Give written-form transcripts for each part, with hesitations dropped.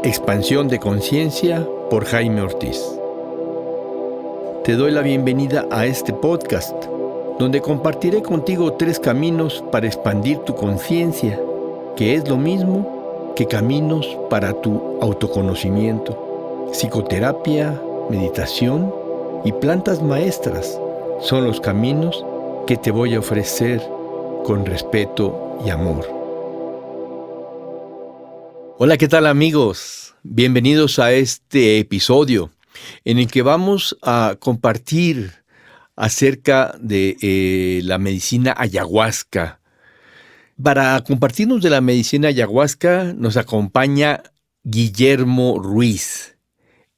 Expansión de Conciencia por Jaime Ortiz. Te doy la bienvenida a este podcast, donde compartiré contigo 3 caminos para expandir tu conciencia, que es lo mismo que caminos para tu autoconocimiento. Psicoterapia, meditación y plantas maestras son los caminos que te voy a ofrecer con respeto y amor. Hola, ¿qué tal amigos? Bienvenidos a este episodio en el que vamos a compartir acerca de la medicina ayahuasca. Para compartirnos de la medicina ayahuasca nos acompaña Guillermo Ruiz.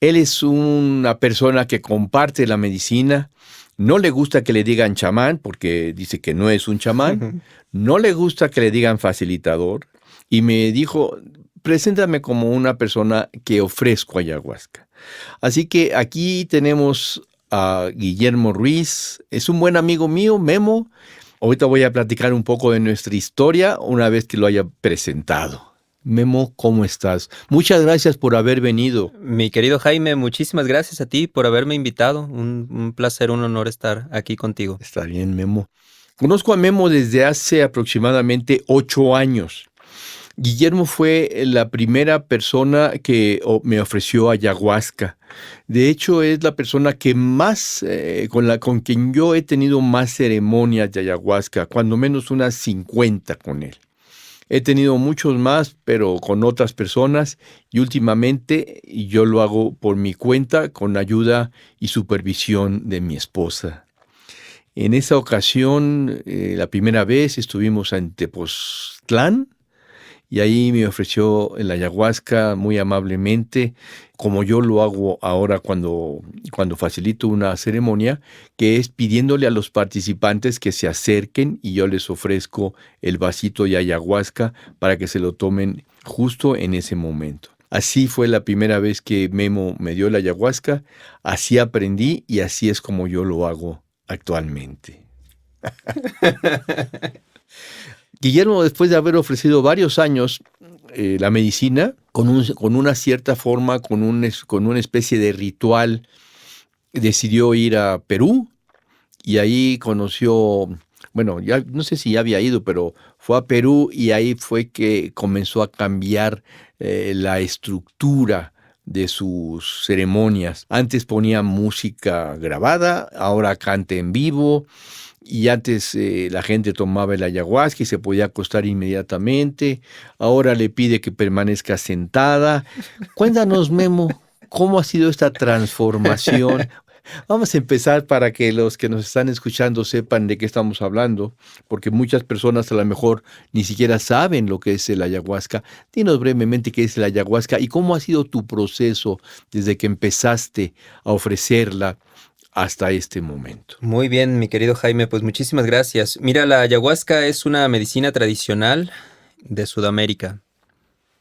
Él es una persona que comparte la medicina. No le gusta que le digan chamán porque dice que no es un chamán. No le gusta que le digan facilitador. Y me dijo, preséntame como una persona que ofrezco ayahuasca. Así que aquí tenemos a Guillermo Ruiz. Es un buen amigo mío, Memo. Ahorita voy a platicar un poco de nuestra historia una vez que lo haya presentado. Memo, ¿cómo estás? Muchas gracias por haber venido. Mi querido Jaime, muchísimas gracias a ti por haberme invitado. Un placer, un honor estar aquí contigo. Está bien, Memo. Conozco a Memo desde hace aproximadamente 8 años. Guillermo fue la primera persona que me ofreció ayahuasca. De hecho, es la persona que más, con quien yo he tenido más ceremonias de ayahuasca, cuando menos unas 50 con él. He tenido muchos más, pero con otras personas, y últimamente yo lo hago por mi cuenta, con ayuda y supervisión de mi esposa. En esa ocasión, la primera vez estuvimos en Tepoztlán, y ahí me ofreció el ayahuasca muy amablemente, como yo lo hago ahora cuando facilito una ceremonia, que es pidiéndole a los participantes que se acerquen y yo les ofrezco el vasito de ayahuasca para que se lo tomen justo en ese momento. Así fue la primera vez que Memo me dio la ayahuasca, así aprendí y así es como yo lo hago actualmente. Guillermo, después de haber ofrecido varios años la medicina, con una cierta forma, con una especie de ritual, decidió ir a Perú y ahí conoció, bueno, ya no sé si ya había ido, pero fue a Perú y ahí fue que comenzó a cambiar la estructura de sus ceremonias. Antes ponía música grabada, ahora canta en vivo. Y antes la gente tomaba el ayahuasca y se podía acostar inmediatamente. Ahora le pide que permanezca sentada. Cuéntanos, Memo, ¿cómo ha sido esta transformación? Vamos a empezar para que los que nos están escuchando sepan de qué estamos hablando, porque muchas personas a lo mejor ni siquiera saben lo que es el ayahuasca. Dinos brevemente qué es el ayahuasca y cómo ha sido tu proceso desde que empezaste a ofrecerla hasta este momento. Muy bien, mi querido Jaime, pues muchísimas gracias. Mira, la ayahuasca es una medicina tradicional de Sudamérica.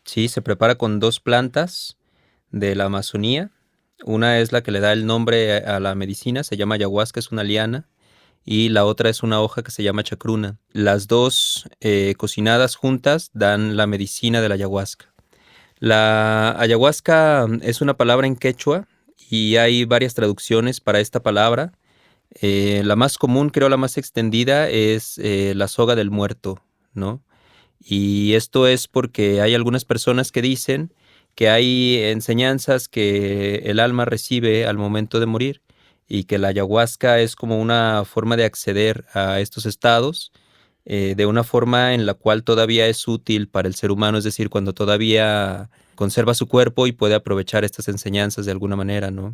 Sí, se prepara con 2 plantas de la Amazonía. Una es la que le da el nombre a la medicina, se llama ayahuasca, es una liana, y la otra es una hoja que se llama chacruna. Las 2 cocinadas juntas dan la medicina de la ayahuasca. La ayahuasca es una palabra en quechua, y hay varias traducciones para esta palabra. La más común, creo la más extendida, es la soga del muerto, ¿no? Y esto es porque hay algunas personas que dicen que hay enseñanzas que el alma recibe al momento de morir y que la ayahuasca es como una forma de acceder a estos estados de una forma en la cual todavía es útil para el ser humano, es decir, cuando todavía conserva su cuerpo y puede aprovechar estas enseñanzas de alguna manera, ¿no?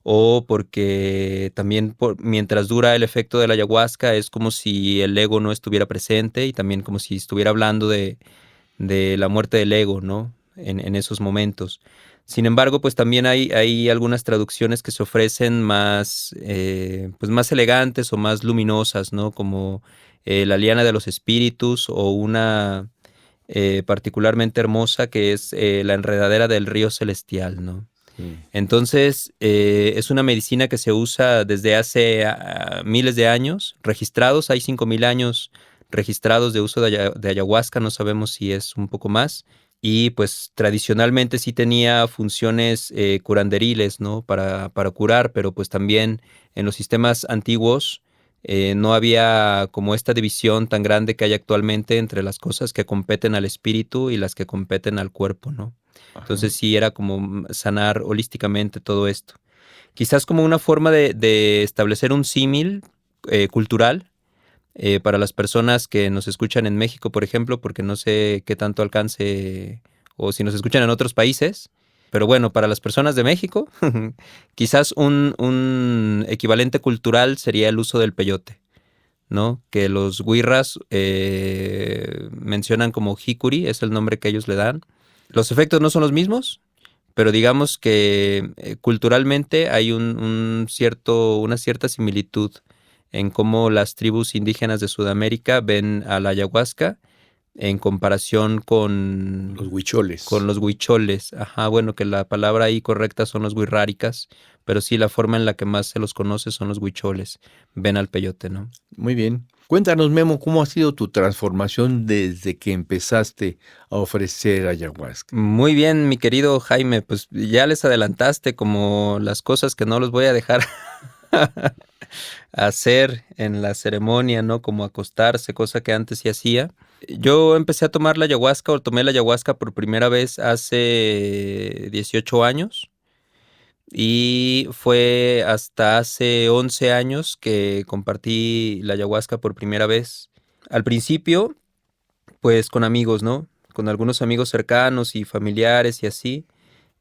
O porque también mientras dura el efecto de la ayahuasca es como si el ego no estuviera presente y también como si estuviera hablando de la muerte del ego, ¿no? En esos momentos. Sin embargo, pues también hay algunas traducciones que se ofrecen más, pues más elegantes o más luminosas, ¿no? Como la liana de los espíritus o una particularmente hermosa que es la enredadera del río celestial, ¿no? Entonces, es una medicina que se usa desde hace miles de años, registrados, hay 5,000 años registrados de uso de ayahuasca, no sabemos si es un poco más, y pues tradicionalmente sí tenía funciones curanderiles, ¿no? Para curar, pero pues también en los sistemas antiguos no había como esta división tan grande que hay actualmente entre las cosas que competen al espíritu y las que competen al cuerpo, ¿no? Ajá. Entonces sí era como sanar holísticamente todo esto. Quizás como una forma de establecer un símil cultural para las personas que nos escuchan en México, por ejemplo, porque no sé qué tanto alcance o si nos escuchan en otros países. Pero bueno, para las personas de México, quizás un equivalente cultural sería el uso del peyote, ¿no? Que los huirras mencionan como jicuri, es el nombre que ellos le dan. Los efectos no son los mismos, pero digamos que culturalmente hay una cierta similitud en cómo las tribus indígenas de Sudamérica ven a la ayahuasca en comparación Los con huicholes. los huicholes. Ajá, bueno, que la palabra ahí correcta son los huirráricas, pero sí la forma en la que más se los conoce son los huicholes. Ven al peyote, ¿no? Muy bien. Cuéntanos, Memo, ¿cómo ha sido tu transformación desde que empezaste a ofrecer ayahuasca? Muy bien, mi querido Jaime, pues ya les adelantaste como las cosas que no los voy a dejar hacer en la ceremonia, ¿no? Como acostarse, cosa que antes sí hacía. Yo empecé a tomar la ayahuasca o tomé la ayahuasca por primera vez hace 18 años y fue hasta hace 11 años que compartí la ayahuasca por primera vez. Al principio, pues con amigos, ¿no? Con algunos amigos cercanos y familiares y así.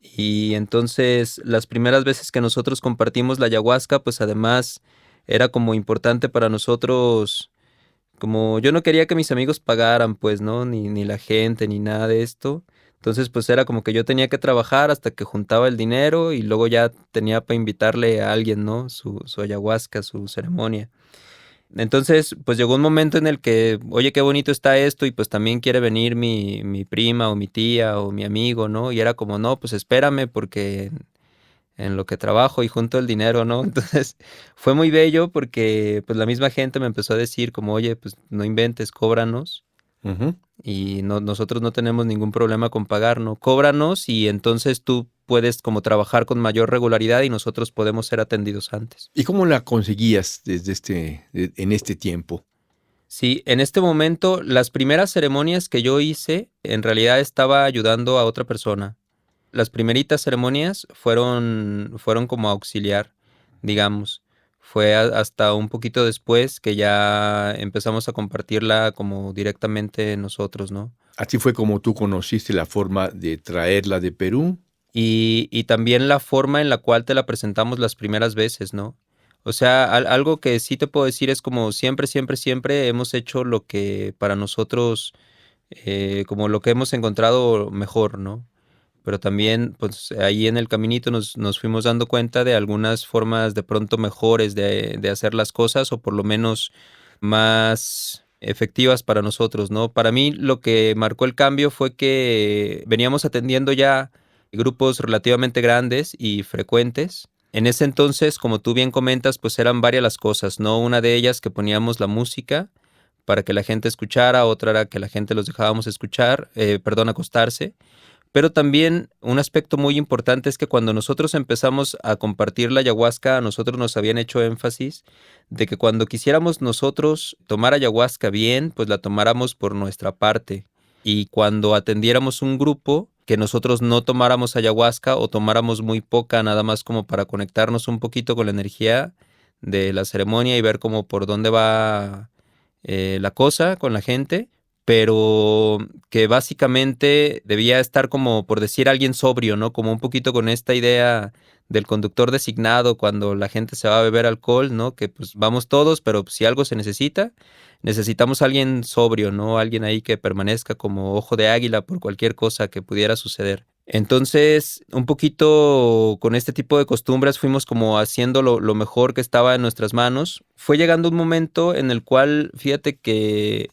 Y entonces las primeras veces que nosotros compartimos la ayahuasca, pues además era como importante para nosotros, como yo no quería que mis amigos pagaran, pues, ¿no? Ni la gente, ni nada de esto. Entonces, pues era como que yo tenía que trabajar hasta que juntaba el dinero y luego ya tenía para invitarle a alguien, ¿no? Su ayahuasca, su ceremonia. Entonces, pues llegó un momento en el que, oye, qué bonito está esto y pues también quiere venir mi prima o mi tía o mi amigo, ¿no? Y era como, no, pues espérame porque en lo que trabajo y junto el dinero, ¿no? Entonces fue muy bello porque pues la misma gente me empezó a decir como, oye, pues no inventes, cóbranos Ujú. y no, nosotros no tenemos ningún problema con pagar, ¿no? Cóbranos y entonces tú puedes como trabajar con mayor regularidad y nosotros podemos ser atendidos antes. ¿Y cómo la conseguías en este tiempo? Sí, en este momento las primeras ceremonias que yo hice en realidad estaba ayudando a otra persona. Las primeritas ceremonias fueron como auxiliar, digamos. Fue hasta un poquito después que ya empezamos a compartirla como directamente nosotros, ¿no? Así fue como tú conociste la forma de traerla de Perú. Y también la forma en la cual te la presentamos las primeras veces, ¿no? O sea, algo que sí te puedo decir es como siempre, siempre, siempre hemos hecho lo que para nosotros, como lo que hemos encontrado mejor, ¿no? Pero también, pues ahí en el caminito nos fuimos dando cuenta de algunas formas de pronto mejores de hacer las cosas o por lo menos más efectivas para nosotros, ¿no? Para mí lo que marcó el cambio fue que veníamos atendiendo ya grupos relativamente grandes y frecuentes. En ese entonces, como tú bien comentas, pues eran varias las cosas, ¿no? Una de ellas que poníamos la música para que la gente escuchara, otra era que la gente los dejábamos escuchar, acostarse. Pero también un aspecto muy importante es que cuando nosotros empezamos a compartir la ayahuasca, a nosotros nos habían hecho énfasis de que cuando quisiéramos nosotros tomar ayahuasca bien, pues la tomáramos por nuestra parte. Y cuando atendiéramos un grupo, que nosotros no tomáramos ayahuasca o tomáramos muy poca, nada más como para conectarnos un poquito con la energía de la ceremonia y ver cómo por dónde va la cosa con la gente, pero que básicamente debía estar como, por decir, alguien sobrio, ¿no? Como un poquito con esta idea del conductor designado cuando la gente se va a beber alcohol, ¿no? Que pues vamos todos, pero si algo se necesita, necesitamos a alguien sobrio, ¿no? Alguien ahí que permanezca como ojo de águila por cualquier cosa que pudiera suceder. Entonces, un poquito con este tipo de costumbres fuimos como haciendo lo mejor que estaba en nuestras manos. Fue llegando un momento en el cual, fíjate que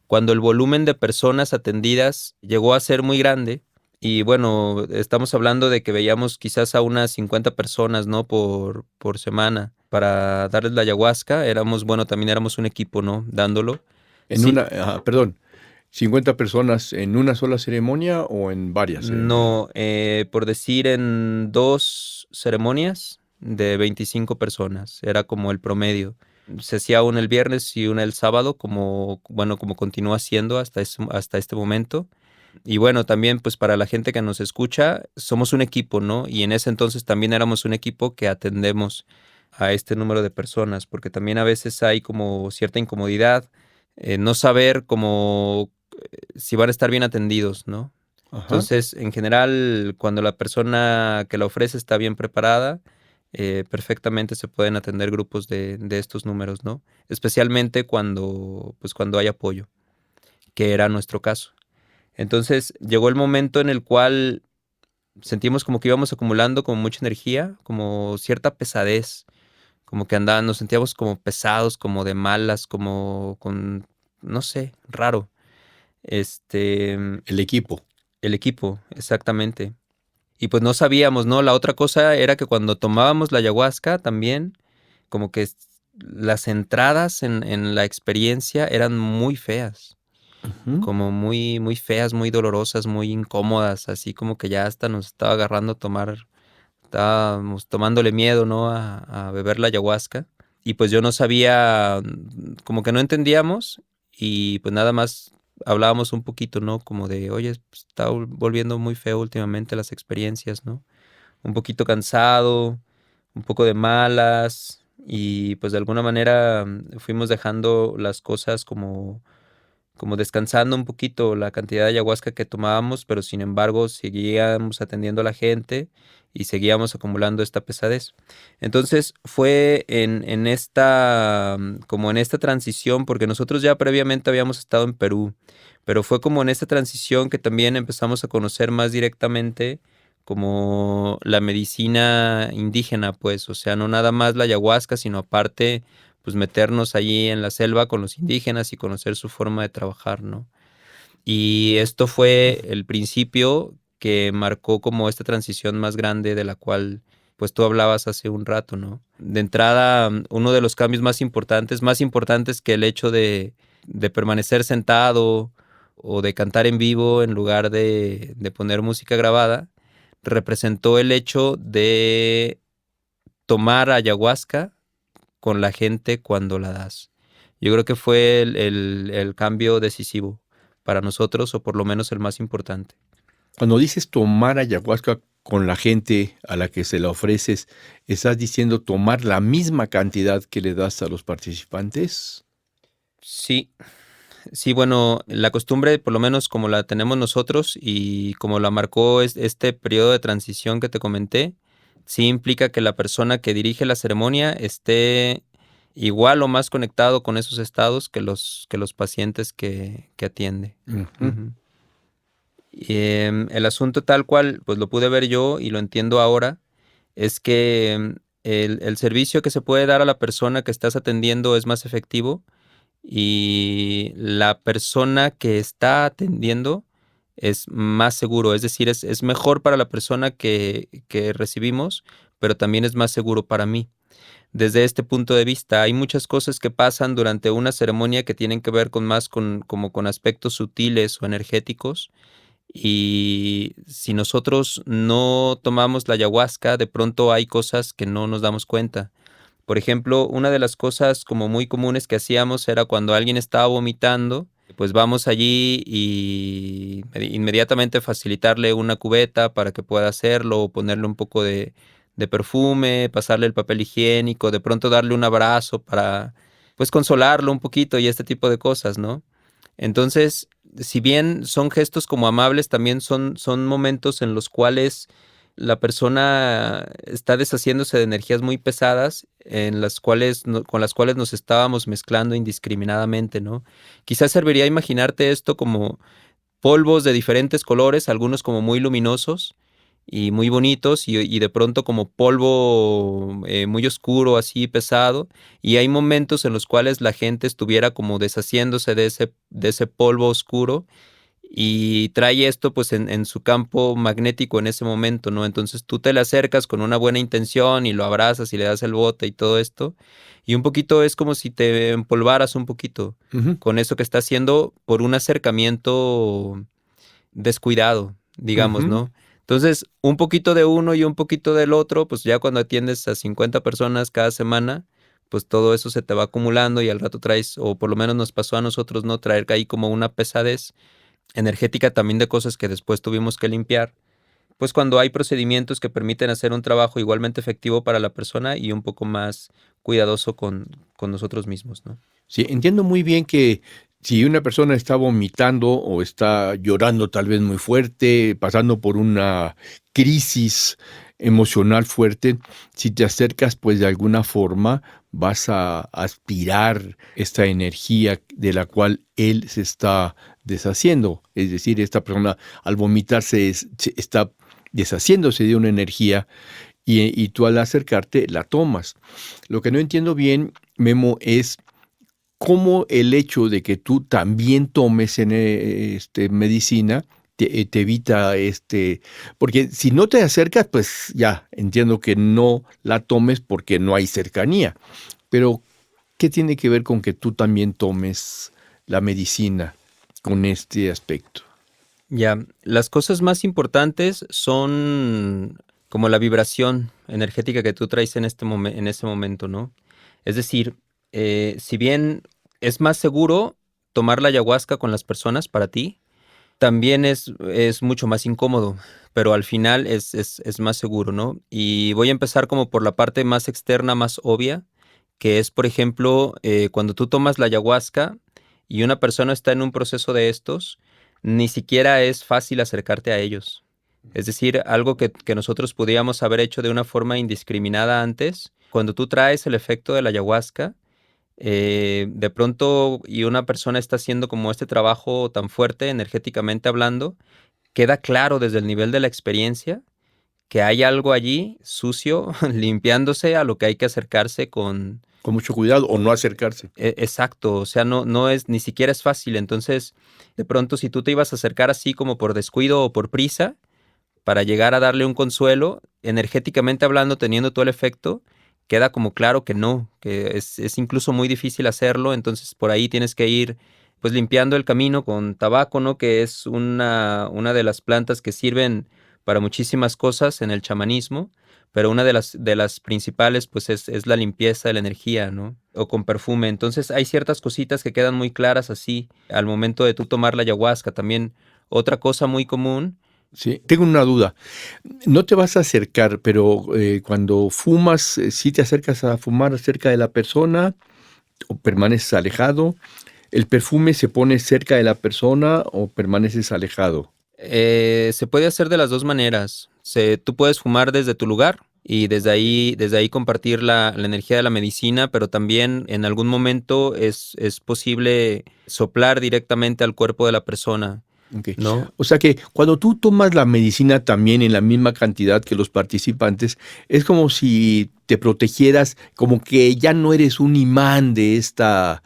cuando el volumen de personas atendidas llegó a ser muy grande, y bueno, estamos hablando de que veíamos quizás a unas 50 personas, ¿no? Por semana para darles la ayahuasca. Bueno, también éramos un equipo, ¿no? Dándolo. En Sí, una, perdón, ¿50 personas en una sola ceremonia o en varias ceremonias? No, por decir en 2 ceremonias de 25 personas, era como el promedio. Se hacía una el viernes y una el sábado, como, bueno, como continúa siendo hasta este momento. Y bueno, también pues para la gente que nos escucha, somos un equipo, ¿no? Y en ese entonces también éramos un equipo que atendemos a este número de personas, porque también a veces hay como cierta incomodidad, no saber cómo si van a estar bien atendidos, ¿no? Ajá. Entonces, en general, cuando la persona que la ofrece está bien preparada, perfectamente se pueden atender grupos de estos números, ¿no? Especialmente pues cuando hay apoyo, que era nuestro caso. Entonces, llegó el momento en el cual sentimos como que íbamos acumulando como mucha energía, como cierta pesadez, como que nos sentíamos como pesados, como de malas, como con, no sé, raro. Este, El equipo. el equipo, exactamente. Y pues no sabíamos, ¿no? La otra cosa era que cuando tomábamos la ayahuasca también, como que las entradas en la experiencia eran muy feas, Ujú. como muy, muy feas, muy dolorosas, muy incómodas, así como que ya hasta nos estaba agarrando a tomar, estábamos tomándole miedo, ¿no? A beber la ayahuasca. Y pues yo no sabía, como que no entendíamos y pues nada más hablábamos un poquito, ¿no? Como de, oye, pues, está volviendo muy feo últimamente las experiencias, ¿no? Un poquito cansado, un poco de malas y pues de alguna manera fuimos dejando las cosas como descansando un poquito la cantidad de ayahuasca que tomábamos, pero sin embargo seguíamos atendiendo a la gente y seguíamos acumulando esta pesadez. Entonces fue en esta, como en esta transición, porque nosotros ya previamente habíamos estado en Perú, pero fue como en esta transición que también empezamos a conocer más directamente como la medicina indígena, pues, o sea, no nada más la ayahuasca, sino aparte pues meternos allí en la selva con los indígenas y conocer su forma de trabajar, ¿no? Y esto fue el principio que marcó como esta transición más grande de la cual pues tú hablabas hace un rato, ¿no? De entrada, uno de los cambios más importantes que el hecho de permanecer sentado o de cantar en vivo en lugar de poner música grabada, representó el hecho de tomar ayahuasca con la gente cuando la das. Yo creo que fue el cambio decisivo para nosotros, o por lo menos el más importante. Cuando dices tomar ayahuasca con la gente a la que se la ofreces, ¿estás diciendo tomar la misma cantidad que le das a los participantes? Sí, sí, bueno, la costumbre, por lo menos como la tenemos nosotros y como la marcó este periodo de transición que te comenté, sí implica que la persona que dirige la ceremonia esté igual o más conectado con esos estados que los pacientes que atiende. Ujú. Ujú. El asunto tal cual, pues lo pude ver yo y lo entiendo ahora, es que el servicio que se puede dar a la persona que estás atendiendo es más efectivo y la persona que está atendiendo es más seguro, es decir, es mejor para la persona que recibimos, pero también es más seguro para mí. Desde este punto de vista, hay muchas cosas que pasan durante una ceremonia que tienen que ver con más como con aspectos sutiles o energéticos y si nosotros no tomamos la ayahuasca, de pronto hay cosas que no nos damos cuenta. Por ejemplo, una de las cosas como muy comunes que hacíamos era cuando alguien estaba vomitando, pues vamos allí y inmediatamente facilitarle una cubeta para que pueda hacerlo, o ponerle un poco de perfume, pasarle el papel higiénico, de pronto darle un abrazo para pues consolarlo un poquito y este tipo de cosas, ¿no? Entonces, si bien son gestos como amables, también son momentos en los cuales la persona está deshaciéndose de energías muy pesadas en las cuales, con las cuales nos estábamos mezclando indiscriminadamente, ¿no? Quizás serviría imaginarte esto como polvos de diferentes colores, algunos como muy luminosos y muy bonitos y de pronto como polvo muy oscuro, así pesado, y hay momentos en los cuales la gente estuviera como deshaciéndose de ese polvo oscuro y trae esto pues en su campo magnético en ese momento, ¿no? Entonces tú te le acercas con una buena intención y lo abrazas y le das el bote y todo esto, y un poquito es como si te empolvaras un poquito Ujú, con eso que está haciendo por un acercamiento descuidado, digamos, ujú. ¿no? Entonces, un poquito de uno y un poquito del otro, pues ya cuando atiendes a 50 personas cada semana, pues todo eso se te va acumulando y al rato traes, o por lo menos nos pasó a nosotros, ¿no? Traer ahí como una pesadez energética también de cosas que después tuvimos que limpiar. Pues cuando hay procedimientos que permiten hacer un trabajo igualmente efectivo para la persona y un poco más cuidadoso con nosotros mismos, ¿no? Sí, entiendo muy bien que si una persona está vomitando o está llorando tal vez muy fuerte, pasando por una crisis emocional fuerte, si te acercas, pues de alguna forma vas a aspirar esta energía de la cual él se está deshaciendo. Es decir, esta persona al vomitar se está deshaciéndose de una energía y tú al acercarte la tomas. Lo que no entiendo bien, Memo, es cómo el hecho de que tú también tomes medicina te evita porque si no te acercas, pues ya entiendo que no la tomes porque no hay cercanía. Pero, ¿qué tiene que ver con que tú también tomes la medicina con este aspecto? Ya, las cosas más importantes son como la vibración energética que tú traes en ese momento, ¿no? Es decir, si bien es más seguro tomar la ayahuasca con las personas para ti, también es mucho más incómodo, pero al final es más seguro, ¿no? Y voy a empezar como por la parte más externa, más obvia, que es, por ejemplo, cuando tú tomas la ayahuasca y una persona está en un proceso de estos, ni siquiera es fácil acercarte a ellos. Es decir, algo que nosotros podíamos haber hecho de una forma indiscriminada antes, cuando tú traes el efecto de la ayahuasca, de pronto y una persona está haciendo como este trabajo tan fuerte energéticamente hablando, queda claro desde el nivel de la experiencia que hay algo allí sucio limpiándose a lo que hay que acercarse con... Con mucho cuidado o no acercarse. Exacto, o sea, no es, ni siquiera es fácil. Entonces, de pronto, si tú te ibas a acercar así como por descuido o por prisa, para llegar a darle un consuelo, energéticamente hablando, teniendo todo el efecto, queda como claro que no, que es incluso muy difícil hacerlo, entonces por ahí tienes que ir pues limpiando el camino con tabaco, ¿no? Que es una de las plantas que sirven para muchísimas cosas en el chamanismo, pero una de las principales pues es la limpieza de la energía, ¿no? O con perfume. Entonces hay ciertas cositas que quedan muy claras así al momento de tú tomar la ayahuasca. También otra cosa muy común. Sí, tengo una duda. No te vas a acercar, pero cuando fumas, ¿sí te acercas a fumar cerca de la persona o permaneces alejado? ¿El perfume se pone cerca de la persona o permaneces alejado? Se puede hacer de las dos maneras. Tú puedes fumar desde tu lugar y desde ahí compartir la energía de la medicina, pero también en algún momento es posible soplar directamente al cuerpo de la persona, Ok. ¿no? O sea que cuando tú tomas la medicina también en la misma cantidad que los participantes, es como si te protegieras, como que ya no eres un imán de estas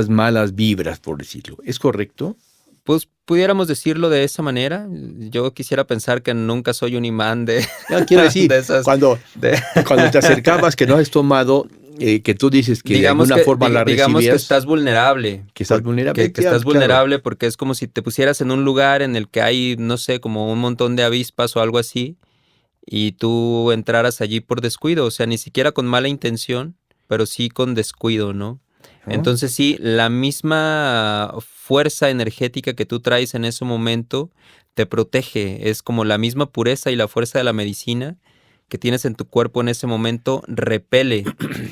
malas vibras, por decirlo. ¿Es correcto? Pues pudiéramos decirlo de esa manera. Yo quisiera pensar que nunca soy un imán de, No, quiero decir, de esas, de, cuando te acercabas que no has tomado, que tú dices que de alguna forma la digamos que recibías, estás vulnerable, que estás vulnerable, que estás claro. vulnerable porque es como si te pusieras en un lugar en el que hay, no sé, como un montón de avispas o algo así, y tú entraras allí por descuido, o sea, ni siquiera con mala intención, pero sí con descuido, ¿no? ¿No? Entonces sí, la misma fuerza energética que tú traes en ese momento te protege, es como la misma pureza y la fuerza de la medicina que tienes en tu cuerpo en ese momento repele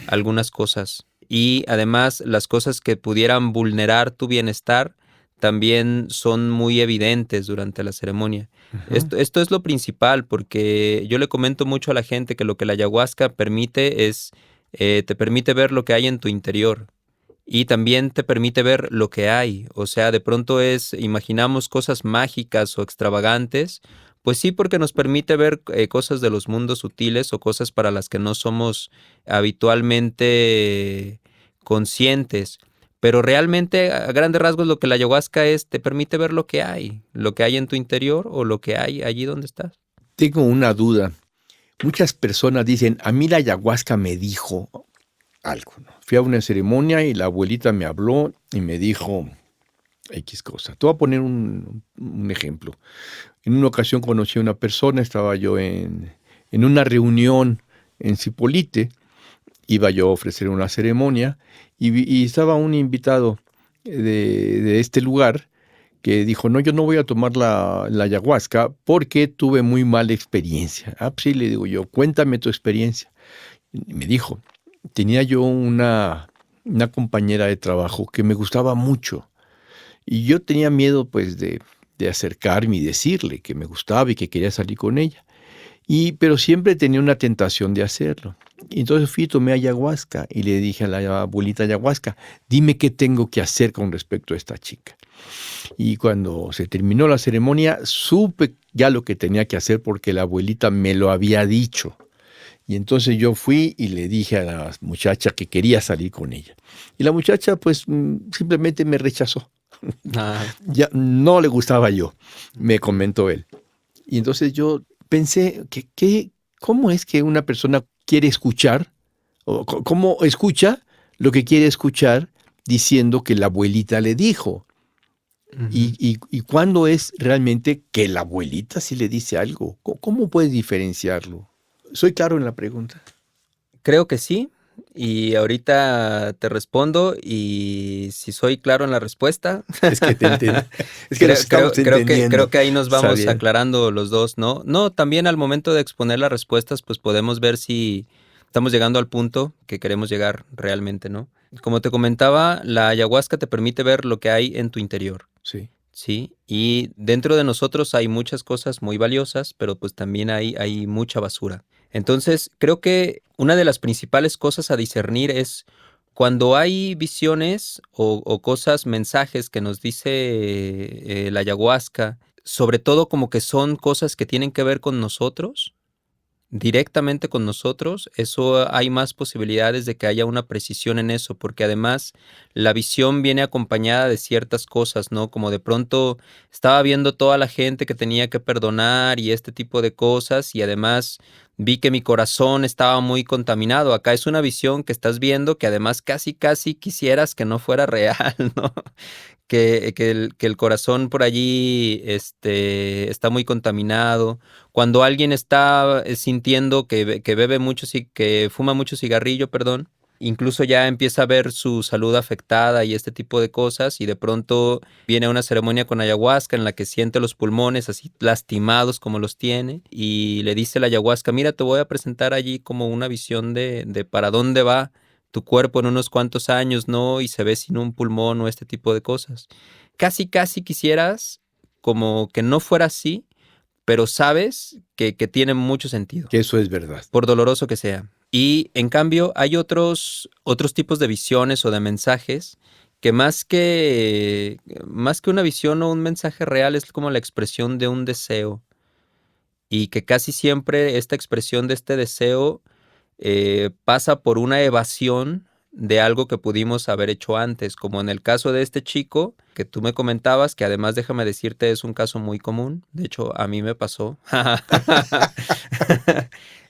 algunas cosas. Y además las cosas que pudieran vulnerar tu bienestar también son muy evidentes durante la ceremonia. Ujú. Esto es lo principal porque yo le comento mucho a la gente que lo que la ayahuasca permite es, te permite ver lo que hay en tu interior y también te permite ver lo que hay. O sea, de pronto imaginamos cosas mágicas o extravagantes, pues sí, porque nos permite ver cosas de los mundos sutiles o cosas para las que no somos habitualmente conscientes. Pero realmente, a grandes rasgos, lo que la ayahuasca es, te permite ver lo que hay en tu interior o lo que hay allí donde estás. Tengo una duda. Muchas personas dicen, a mí la ayahuasca me dijo algo, ¿no? Fui a una ceremonia y la abuelita me habló y me dijo X cosa. Te voy a poner un ejemplo. En una ocasión conocí a una persona, estaba yo en una reunión en Cipolite, iba yo a ofrecer una ceremonia y estaba un invitado de este lugar que dijo, no, yo no voy a tomar la ayahuasca porque tuve muy mala experiencia. Ah, pues sí, le digo yo, cuéntame tu experiencia. Y me dijo, tenía yo una compañera de trabajo que me gustaba mucho y yo tenía miedo pues de acercarme y decirle que me gustaba y que quería salir con ella. Pero siempre tenía una tentación de hacerlo. Y entonces fui y tomé ayahuasca y le dije a la abuelita ayahuasca, dime qué tengo que hacer con respecto a esta chica. Y cuando se terminó la ceremonia, supe ya lo que tenía que hacer porque la abuelita me lo había dicho. Y entonces yo fui y le dije a la muchacha que quería salir con ella. Y la muchacha pues simplemente me rechazó. Ah, Ya no le gustaba yo, me comentó él. Y entonces yo pensé, ¿cómo es que una persona quiere escuchar, o cómo escucha lo que quiere escuchar diciendo que la abuelita le dijo? ujú. ¿Y cuándo es realmente que la abuelita sí le dice algo? ¿Cómo puedes diferenciarlo? ¿Soy claro en la pregunta? Creo que sí. Y ahorita te respondo y si soy claro en la respuesta, Es que te entiendo. Es que nos estamos creo entendiendo. que ahí nos Está vamos bien. aclarando los dos, ¿no? No, también al momento de exponer las respuestas, pues podemos ver si estamos llegando al punto que queremos llegar realmente, ¿no? Como te comentaba, la ayahuasca te permite ver lo que hay en tu interior, Sí. ¿sí? Y dentro de nosotros hay muchas cosas muy valiosas, pero pues también hay mucha basura. Entonces, creo que una de las principales cosas a discernir es cuando hay visiones o cosas, mensajes que nos dice la ayahuasca, sobre todo como que son cosas que tienen que ver con nosotros, directamente con nosotros, eso hay más posibilidades de que haya una precisión en eso, porque además la visión viene acompañada de ciertas cosas, ¿no? Como de pronto estaba viendo toda la gente que tenía que perdonar y este tipo de cosas, y además vi que mi corazón estaba muy contaminado. Acá es una visión que estás viendo que además casi, casi quisieras que no fuera real, ¿no? Que el corazón por allí está muy contaminado. Cuando alguien está sintiendo que bebe mucho, que fuma mucho cigarrillo, perdón, incluso ya empieza a ver su salud afectada y este tipo de cosas, y de pronto viene a una ceremonia con ayahuasca en la que siente los pulmones así lastimados como los tiene, y le dice la ayahuasca, mira, te voy a presentar allí como una visión de para dónde va tu cuerpo en unos cuantos años, ¿no? Y se ve sin un pulmón o este tipo de cosas. Casi, casi quisieras como que no fuera así, pero sabes que tiene mucho sentido, Que eso es verdad. por doloroso que sea. Y en cambio hay otros tipos de visiones o de mensajes que más que una visión o un mensaje real es como la expresión de un deseo, y que casi siempre esta expresión de este deseo pasa por una evasión de algo que pudimos haber hecho antes, como en el caso de este chico que tú me comentabas, que además déjame decirte es un caso muy común, de hecho a mí me pasó.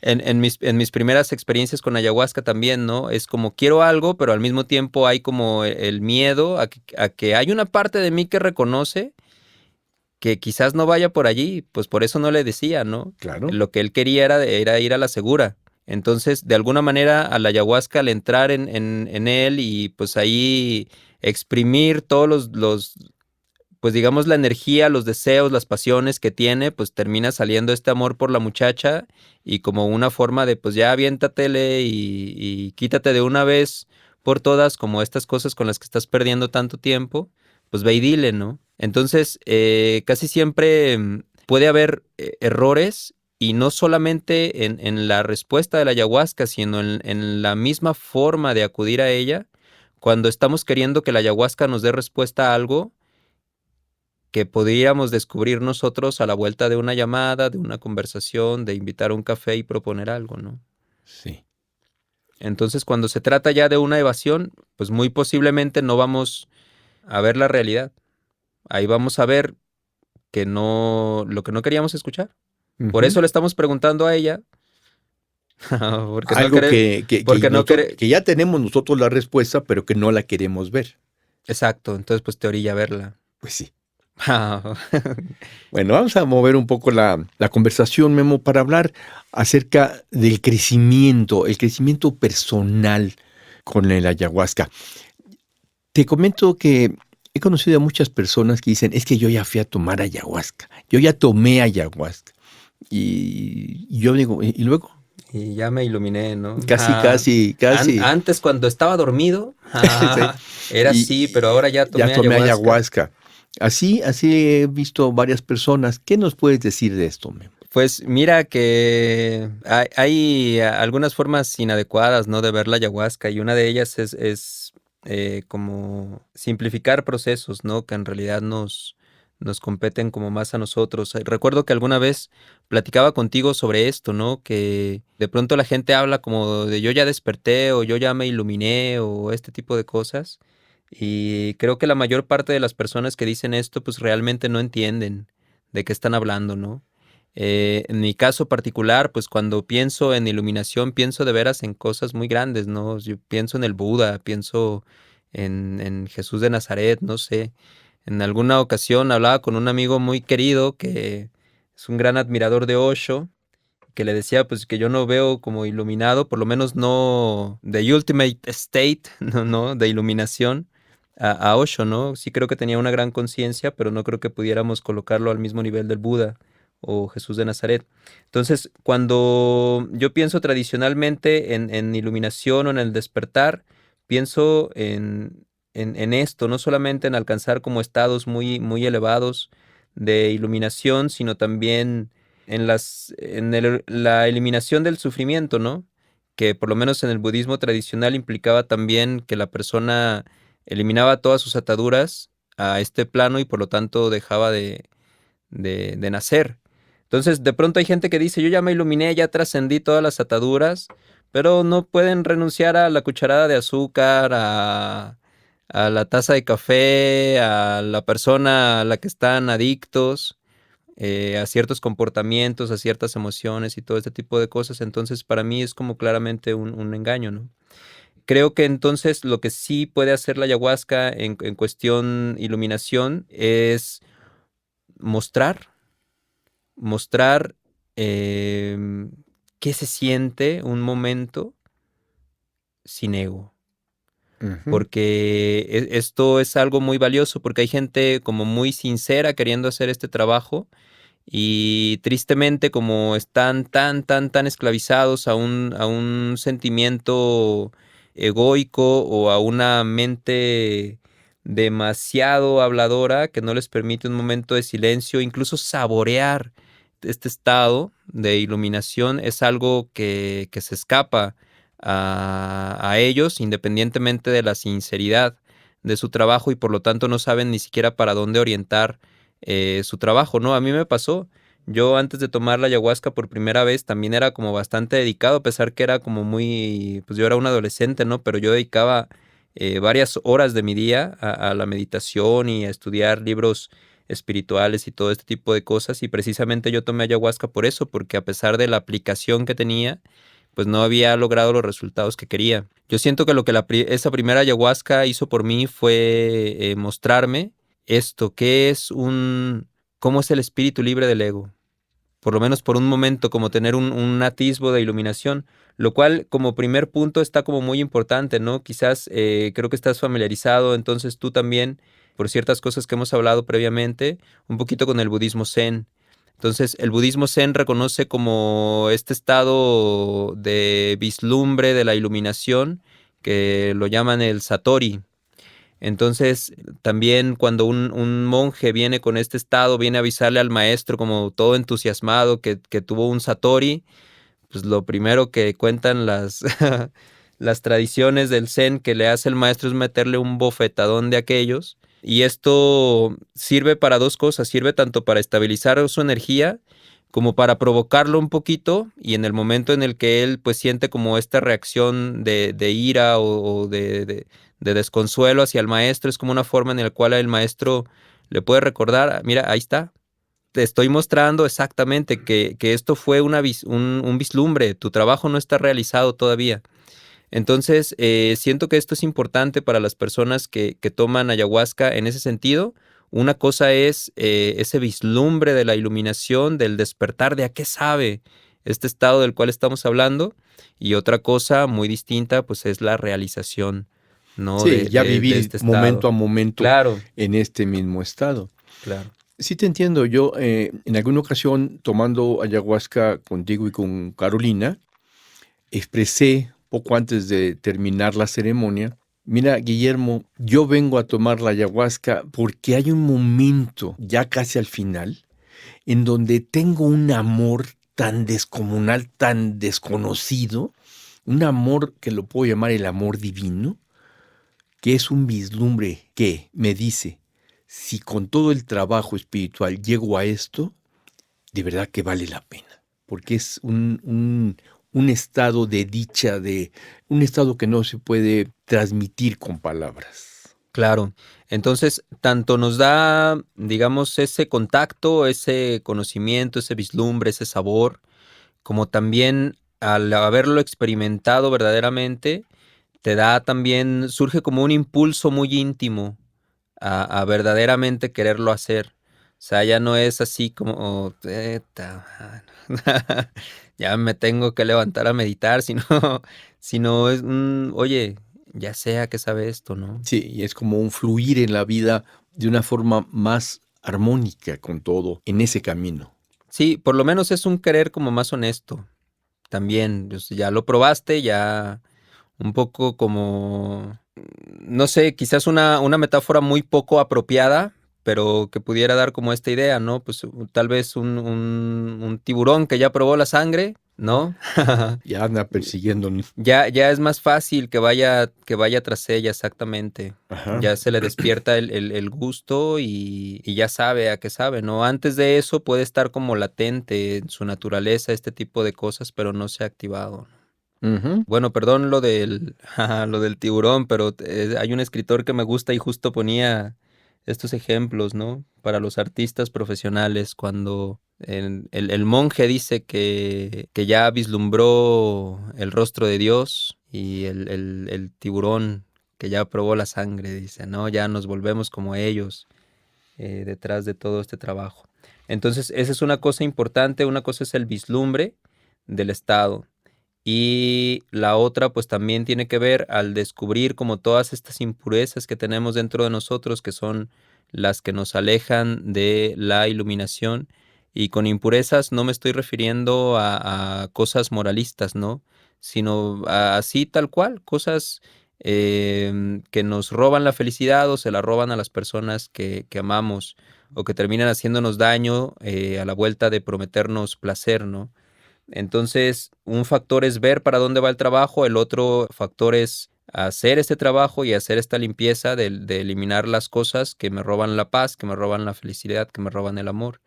En mis primeras experiencias con ayahuasca también, ¿no? Es como quiero algo, pero al mismo tiempo hay como el miedo a que hay una parte de mí que reconoce que quizás no vaya por allí, pues por eso no le decía, ¿no? Claro. Lo que él quería era ir a la segura. Entonces, de alguna manera, al ayahuasca, al entrar en él y pues ahí exprimir todos pues digamos, la energía, los deseos, las pasiones que tiene, pues termina saliendo este amor por la muchacha, y como una forma de, pues ya aviéntatele y quítate de una vez por todas, como estas cosas con las que estás perdiendo tanto tiempo, pues ve y dile, ¿no? Entonces, casi siempre puede haber errores, y no solamente en la respuesta de la ayahuasca, sino en la misma forma de acudir a ella, cuando estamos queriendo que la ayahuasca nos dé respuesta a algo que podríamos descubrir nosotros a la vuelta de una llamada, de una conversación, de invitar a un café y proponer algo, ¿no? Sí. Entonces, cuando se trata ya de una evasión, pues muy posiblemente no vamos a ver la realidad. Ahí vamos a ver que no, lo que no queríamos escuchar. Por Ujú. eso le estamos preguntando a ella, porque no Algo quere, porque no quiere, que ya tenemos nosotros la respuesta, pero que no la queremos ver. exacto, entonces pues te orilla a verla. Pues sí. Bueno, vamos a mover un poco la conversación, Memo, para hablar acerca del crecimiento, el crecimiento personal con el ayahuasca. Te comento que he conocido a muchas personas que dicen, es que yo ya fui a tomar ayahuasca, yo ya tomé ayahuasca. Y yo digo, ¿y luego? Y ya me iluminé, ¿no? Casi, casi, casi. Antes cuando estaba dormido, Sí. era así, pero Y ahora ya ya tomé tomé ayahuasca. ayahuasca. Así he visto varias personas. ¿Qué nos puedes decir de esto, Memo? Pues mira que hay algunas formas inadecuadas, ¿no? De ver la ayahuasca y una de ellas es como simplificar procesos, ¿no? Que en realidad nos competen como más a nosotros. Recuerdo que alguna vez platicaba contigo sobre esto, ¿no? Que de pronto la gente habla como de yo ya desperté o yo ya me iluminé o este tipo de cosas. Y creo que la mayor parte de las personas que dicen esto pues realmente no entienden de qué están hablando, ¿no? En mi caso particular, pues cuando pienso en iluminación, pienso de veras en cosas muy grandes, ¿no? Yo pienso en el Buda, pienso en Jesús de Nazaret, no sé. En alguna ocasión hablaba con un amigo muy querido que es un gran admirador de Osho, que le decía pues que yo no veo como iluminado, por lo menos no the ultimate state, no, de iluminación a Osho, ¿no? Sí creo que tenía una gran conciencia, pero no creo que pudiéramos colocarlo al mismo nivel del Buda o Jesús de Nazaret. Entonces, cuando yo pienso tradicionalmente en iluminación o en el despertar, pienso en esto, no solamente en alcanzar como estados muy, muy elevados de iluminación, sino también la eliminación del sufrimiento, ¿no? Que por lo menos en el budismo tradicional implicaba también que la persona eliminaba todas sus ataduras a este plano y por lo tanto dejaba de nacer. Entonces, de pronto hay gente que dice, yo ya me iluminé, ya trascendí todas las ataduras, pero no pueden renunciar a la cucharada de azúcar, a la taza de café, a la persona a la que están adictos, a ciertos comportamientos, a ciertas emociones y todo este tipo de cosas. Entonces, para mí es como claramente un engaño, ¿no? Creo que entonces lo que sí puede hacer la ayahuasca en cuestión iluminación es mostrar, mostrar qué se siente un momento sin ego. Ujú. Porque esto es algo muy valioso, porque hay gente como muy sincera queriendo hacer este trabajo y tristemente como están tan esclavizados a un sentimiento egoico o a una mente demasiado habladora que no les permite un momento de silencio, incluso saborear este estado de iluminación es algo que se escapa a ellos independientemente de la sinceridad de su trabajo y por lo tanto no saben ni siquiera para dónde orientar su trabajo, ¿no? A mí me pasó. Yo antes de tomar la ayahuasca por primera vez también era como bastante dedicado, a pesar que era como muy, pues yo era un adolescente, ¿no? Pero yo dedicaba varias horas de mi día a la meditación y a estudiar libros espirituales y todo este tipo de cosas. Y precisamente yo tomé ayahuasca por eso, porque a pesar de la aplicación que tenía, pues no había logrado los resultados que quería. Yo siento que lo que esa primera ayahuasca hizo por mí fue mostrarme esto, que es cómo es el espíritu libre del ego. Por lo menos por un momento, como tener un atisbo de iluminación, lo cual como primer punto está como muy importante, ¿no? Quizás creo que estás familiarizado, entonces tú también, por ciertas cosas que hemos hablado previamente, un poquito con el budismo zen. Entonces, el budismo zen reconoce como este estado de vislumbre de la iluminación, que lo llaman el satori. Entonces, también cuando un monje viene con este estado, viene a avisarle al maestro como todo entusiasmado que tuvo un satori, pues lo primero que cuentan las tradiciones del Zen que le hace el maestro es meterle un bofetadón de aquellos. Y esto sirve para dos cosas, sirve tanto para estabilizar su energía, como para provocarlo un poquito, y en el momento en el que él pues siente como esta reacción de ira o de desconsuelo hacia el maestro, es como una forma en la cual el maestro le puede recordar, mira, ahí está, te estoy mostrando exactamente que esto fue un vislumbre, tu trabajo no está realizado todavía. Entonces, siento que esto es importante para las personas que toman ayahuasca en ese sentido. Una cosa es ese vislumbre de la iluminación, del despertar de a qué sabe este estado del cual estamos hablando, y otra cosa muy distinta, pues es la realización, ¿no? Sí, ya De vivir este momento estado. a momento Claro, en este mismo estado. claro. Sí te entiendo, yo en alguna ocasión tomando ayahuasca contigo y con Carolina, expresé poco antes de terminar la ceremonia, mira, Guillermo, yo vengo a tomar la ayahuasca porque hay un momento, ya casi al final, en donde tengo un amor tan descomunal, tan desconocido, un amor que lo puedo llamar el amor divino, que es un vislumbre que me dice, si con todo el trabajo espiritual llego a esto, de verdad que vale la pena, porque es un estado de dicha, un estado que no se puede transmitir con palabras. Claro. Entonces, tanto nos da, digamos, ese contacto, ese conocimiento, ese vislumbre, ese sabor, como también al haberlo experimentado verdaderamente, te da también, surge como un impulso muy íntimo a verdaderamente quererlo hacer. O sea, ya no es así como, "Eta mano, ya me tengo que levantar a meditar", sino es un, oye, ya sé a qué sabe esto, ¿no? Sí, y es como un fluir en la vida de una forma más armónica con todo en ese camino. Sí, por lo menos es un querer como más honesto. También, pues, ya lo probaste, ya un poco como, no sé, quizás una metáfora muy poco apropiada, pero que pudiera dar como esta idea, ¿no? Pues tal vez un tiburón que ya probó la sangre, ¿no? Ya anda persiguiéndonos. Ya es más fácil que vaya tras ella, exactamente. Ajá. Ya se le despierta el gusto y ya sabe a qué sabe, ¿no? Antes de eso puede estar como latente en su naturaleza este tipo de cosas, pero no se ha activado. Ujú. Bueno, perdón lo del, lo del tiburón, pero hay un escritor que me gusta y justo ponía estos ejemplos, ¿no? Para los artistas profesionales, cuando el monje dice que ya vislumbró el rostro de Dios, y el tiburón que ya probó la sangre, dice, ¿no? Ya nos volvemos como ellos detrás de todo este trabajo. Entonces, esa es una cosa importante. Una cosa es el vislumbre del estado. Y la otra, pues también tiene que ver al descubrir como todas estas impurezas que tenemos dentro de nosotros, que son las que nos alejan de la iluminación. Y con impurezas no me estoy refiriendo a cosas moralistas, ¿no? Sino así tal cual, cosas que nos roban la felicidad o se la roban a las personas que amamos, o que terminan haciéndonos daño a la vuelta de prometernos placer, ¿no? Entonces, un factor es ver para dónde va el trabajo, el otro factor es hacer este trabajo y hacer esta limpieza de eliminar las cosas que me roban la paz, que me roban la felicidad, que me roban el amor.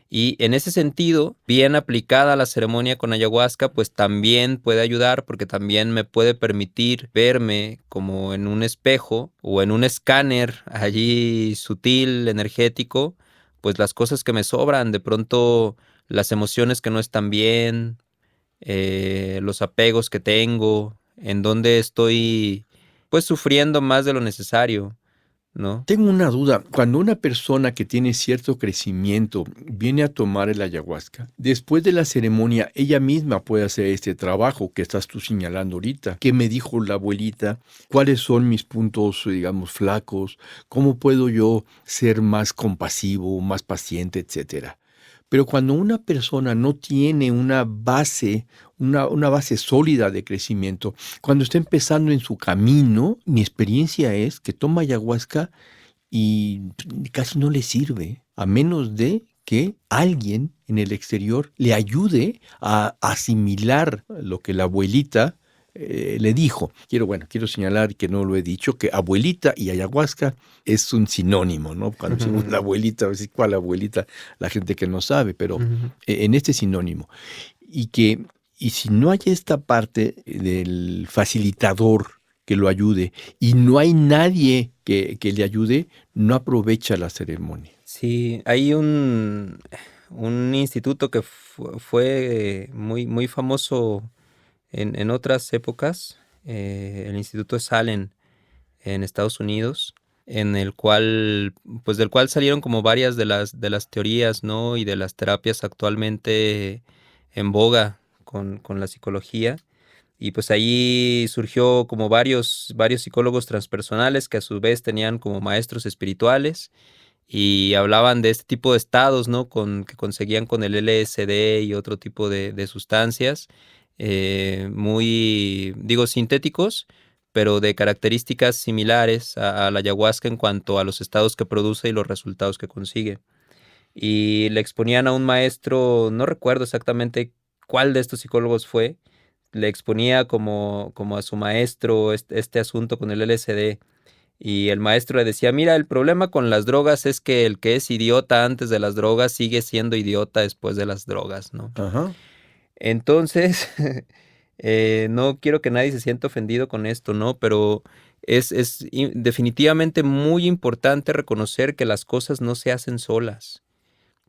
Y en ese sentido, bien aplicada la ceremonia con ayahuasca, pues también puede ayudar, porque también me puede permitir verme como en un espejo o en un escáner allí sutil, energético, pues las cosas que me sobran, de pronto las emociones que no están bien, los apegos que tengo, en donde estoy pues sufriendo más de lo necesario, ¿no? Tengo una duda. Cuando una persona que tiene cierto crecimiento viene a tomar el ayahuasca, después de la ceremonia, ella misma puede hacer este trabajo que estás tú señalando ahorita. ¿Qué me dijo la abuelita? ¿Cuáles son mis puntos, digamos, flacos? ¿Cómo puedo yo ser más compasivo, más paciente, etcétera? Pero cuando una persona no tiene una base sólida de crecimiento, cuando está empezando en su camino, mi experiencia es que toma ayahuasca y casi no le sirve, a menos de que alguien en el exterior le ayude a asimilar lo que la abuelita le dijo. Quiero señalar que no lo he dicho, que abuelita y ayahuasca es un sinónimo, ¿no? Cuando decimos la abuelita, ¿cuál abuelita? La gente que no sabe, pero en este sinónimo. Y si no hay esta parte del facilitador que lo ayude y no hay nadie que le ayude, no aprovecha la ceremonia. Sí, hay un instituto que fue muy, muy famoso en otras épocas, el Instituto Salem en Estados Unidos, en el cual, pues del cual salieron como varias de las teorías, ¿no? Y de las terapias actualmente en boga con la psicología. Y pues ahí surgió como varios psicólogos transpersonales que a su vez tenían como maestros espirituales y hablaban de este tipo de estados, ¿no? Que conseguían con el LSD y otro tipo de sustancias, muy, digo, sintéticos, pero de características similares a la ayahuasca en cuanto a los estados que produce y los resultados que consigue. Y le exponían a un maestro, no recuerdo exactamente cuál de estos psicólogos fue, le exponía como a su maestro este asunto con el LSD. Y el maestro le decía, mira, el problema con las drogas es que el que es idiota antes de las drogas sigue siendo idiota después de las drogas, ¿no? Ajá. Entonces, no quiero que nadie se sienta ofendido con esto, ¿no? Pero es definitivamente muy importante reconocer que las cosas no se hacen solas,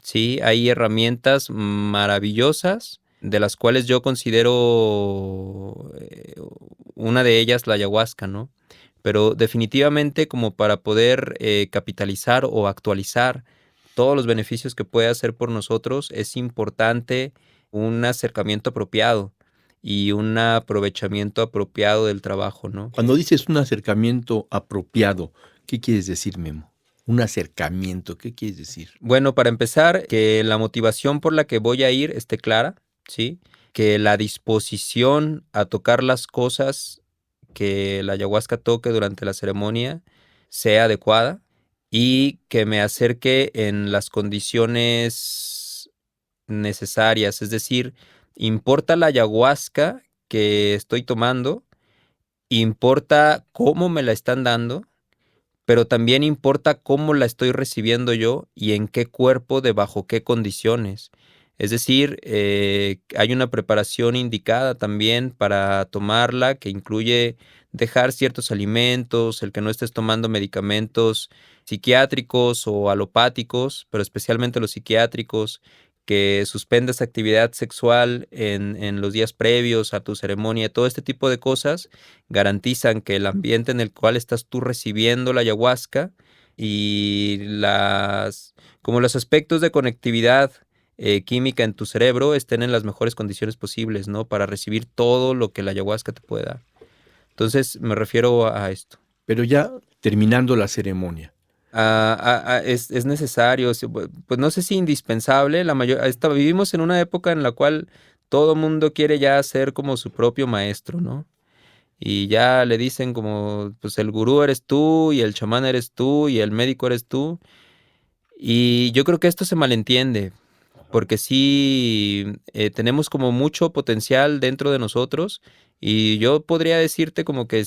¿sí? Hay herramientas maravillosas de las cuales yo considero una de ellas la ayahuasca, ¿no? Pero definitivamente como para poder capitalizar o actualizar todos los beneficios que puede hacer por nosotros, es importante un acercamiento apropiado y un aprovechamiento apropiado del trabajo, ¿no? Cuando dices un acercamiento apropiado, ¿qué quieres decir, Memo? Un acercamiento, ¿qué quieres decir? Bueno, para empezar, que la motivación por la que voy a ir esté clara, ¿sí? Que la disposición a tocar las cosas que la ayahuasca toque durante la ceremonia sea adecuada y que me acerque en las condiciones necesarias. Es decir, importa la ayahuasca que estoy tomando, importa cómo me la están dando, pero también importa cómo la estoy recibiendo yo y en qué cuerpo, de bajo qué condiciones. Es decir, hay una preparación indicada también para tomarla que incluye dejar ciertos alimentos, el que no estés tomando medicamentos psiquiátricos o alopáticos, pero especialmente los psiquiátricos, que suspendas actividad sexual en los días previos a tu ceremonia, todo este tipo de cosas garantizan que el ambiente en el cual estás tú recibiendo la ayahuasca y como los aspectos de conectividad química en tu cerebro estén en las mejores condiciones posibles, ¿no? Para recibir todo lo que la ayahuasca te puede dar. Entonces me refiero a esto. Pero ya terminando la ceremonia. Es necesario, pues no sé si indispensable, vivimos en una época en la cual todo mundo quiere ya ser como su propio maestro, ¿no? Y ya le dicen como, pues el gurú eres tú, y el chamán eres tú, y el médico eres tú. Y yo creo que esto se malentiende, porque sí tenemos como mucho potencial dentro de nosotros, y yo podría decirte como que